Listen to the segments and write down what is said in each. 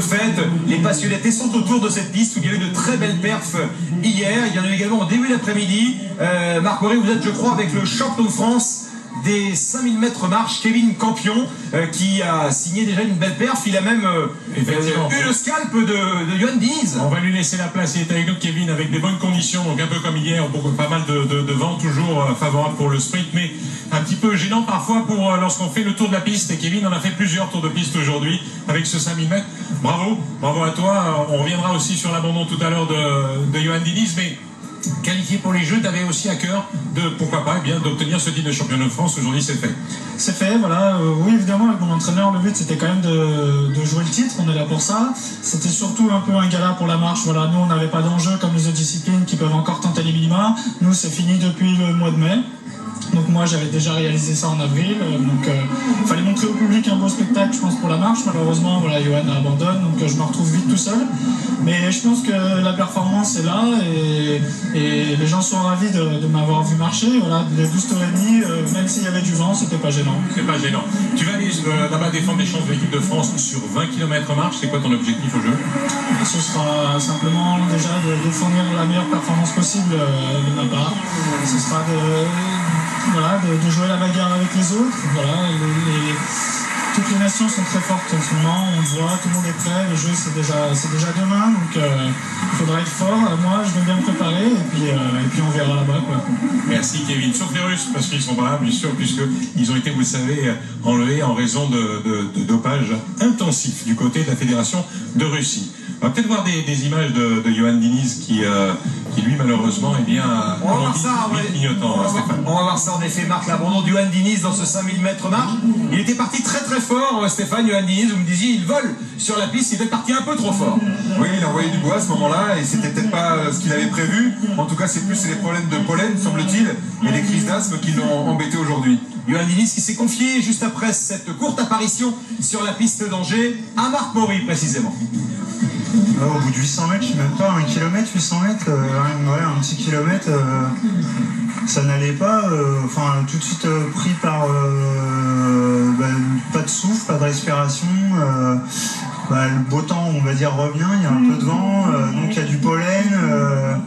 Fête, les passionnés sont autour de cette piste où il y a eu de très belles perfs hier. Il y en a eu également au début d'après-midi. Marc Maury, vous êtes, je crois, avec le champion de France des 5000 mètres marche, Kevin Campion, qui a signé déjà une belle perf. Il a même eu le scalp de Yoann Diniz. On va lui laisser la place. Il est avec nous, Kevin, avec des bonnes conditions, donc un peu comme hier, pas mal de vent, toujours favorable pour le sprint, mais un petit peu gênant parfois pour lorsqu'on fait le tour de la piste. Et Kevin en a fait plusieurs tours de piste aujourd'hui avec ce 5000 mètres. Bravo à toi. On reviendra aussi sur l'abandon tout à l'heure de Yoann Diniz, mais qualifié pour les Jeux, tu avais aussi à cœur pourquoi pas, d'obtenir ce titre de champion de France. Aujourd'hui, c'est fait. C'est fait, voilà. Oui, évidemment, avec mon entraîneur, le but c'était quand même de jouer le titre. On est là pour ça. C'était surtout un peu un gala pour la marche. Voilà, nous, on n'avait pas d'enjeu comme les autres disciplines qui peuvent encore tenter les minima. Nous, c'est fini depuis le mois de mai. Donc moi j'avais déjà réalisé ça en avril, donc il fallait montrer au public un beau spectacle, je pense, pour la marche. Malheureusement, voilà, Yoann abandonne, donc je me retrouve vite tout seul. Mais je pense que la performance est là et les gens sont ravis de m'avoir vu marcher. Voilà, les 12h30, même s'il y avait du vent, c'était pas gênant. C'est pas gênant. Tu vas aller là-bas défendre les chances de l'équipe de France sur 20 km marche. C'est quoi ton objectif au jeu? Ce sera simplement déjà de fournir la meilleure performance possible de ma part. Ce sera de jouer la bagarre avec les autres. Voilà, toutes les nations sont très fortes en ce moment, on le voit, tout le monde est prêt, le jeu c'est déjà demain, donc il faudra être fort. Moi je vais bien me préparer et puis on verra là-bas, quoi. Merci Kevin. Sauf les Russes, parce qu'ils sont pas là, bien sûr, puisqu'ils ont été, vous le savez, enlevés en raison de dopage intensif du côté de la Fédération de Russie. On va peut-être voir des images de Yoann Diniz qui lui malheureusement on va voir ça, on va voir ça en effet, Marc, l'abandon de Yoann Diniz dans ce 5000 mètres marche. Il était parti très fort, Stéphane. Yoann Diniz, vous me disiez, il vole sur la piste, il était parti un peu trop fort. Oui, il a envoyé du bois à ce moment-là et c'était peut-être pas ce qu'il avait prévu. En tout cas, c'est les problèmes de pollen, semble-t-il, et les crises d'asthme qui l'ont embêté aujourd'hui. Yoann Diniz qui s'est confié juste après cette courte apparition sur la piste d'Angers à Marc Maury précisément. Au bout de 800 mètres, je sais même pas, 1 km, 800 mètres, un petit kilomètre, ça n'allait pas, tout de suite pris par pas de souffle, pas de respiration, le beau temps, on va dire, revient, il y a un peu de vent, donc il y a du pollen,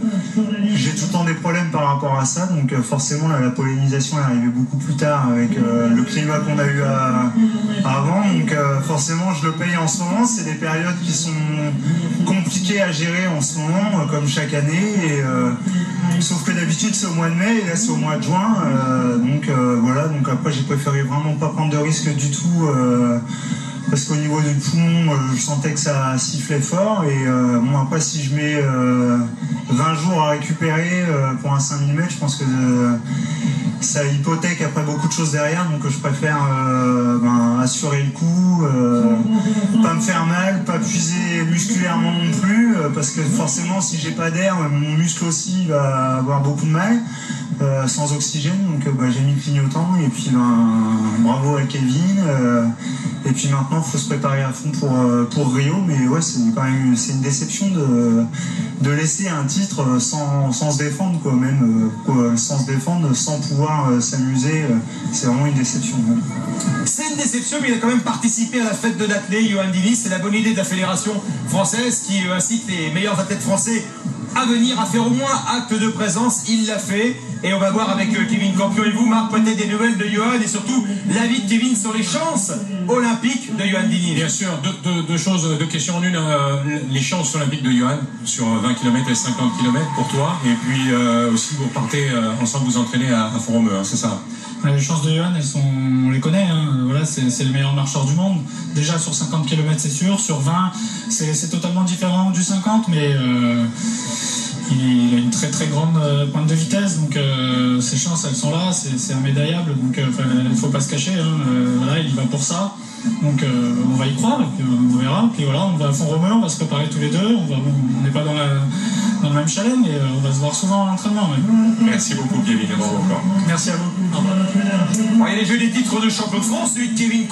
j'ai tout le temps des problèmes par rapport à ça, donc forcément la pollinisation est arrivée beaucoup plus tard avec le climat qu'on a eu avant, donc forcément je le paye en ce moment. C'est des périodes qui sont compliquées à gérer en ce moment, comme chaque année, sauf que d'habitude c'est au mois de mai et là c'est au mois de juin, donc après j'ai préféré vraiment pas prendre de risques du tout, parce qu'au niveau du poumon, je sentais que ça sifflait fort et après si je mets 20 jours à récupérer pour un 5000 mètres, je pense que ça hypothèque après beaucoup de choses derrière, donc je préfère assurer le coup, pas me faire mal, pas puiser musculairement non plus, parce que forcément si j'ai pas d'air, mon muscle aussi va avoir beaucoup de mal, sans oxygène, donc j'ai mis le clignotant et puis bravo à Kevin, et puis maintenant il faut se préparer à fond pour Rio, mais ouais, c'est une déception de laisser un titre sans se défendre, quoi, même sans se défendre, sans pouvoir s'amuser, c'est vraiment une déception. C'est une déception, mais il a quand même participé à la fête de l'athlète, Yoann Diniz. C'est la bonne idée de la Fédération française qui incite les meilleurs athlètes français à venir, à faire au moins acte de présence. Il l'a fait et on va voir avec Kevin Campion et vous, Marc, peut-être des nouvelles de Yoann et surtout l'avis de Kevin sur les chances olympiques de Yoann Diniz. Bien sûr, deux questions en une. Les chances olympiques de Yoann sur 20 km et 50 km pour toi, et puis aussi vous partez ensemble vous entraîner à Font-Romeu, hein, c'est ça? Les chances de Yoann, on les connaît, hein. Voilà, c'est le meilleur marcheur du monde. Déjà sur 50 km c'est sûr, sur 20 c'est totalement différent du 50, mais il a une très très grande pointe de vitesse, donc ses chances elles sont là, c'est immédiable, donc il ne faut pas se cacher, hein. Voilà, il y va pour ça, donc on va y croire et puis on verra, puis voilà, on va à Font-Romeu, on va se préparer tous les deux, on n'est pas dans le même challenge et on va se voir souvent à l'entraînement. Merci beaucoup Kevin, et bravo encore. Merci à vous. Il y a les jeux des titres de champion de France, celui de Kevin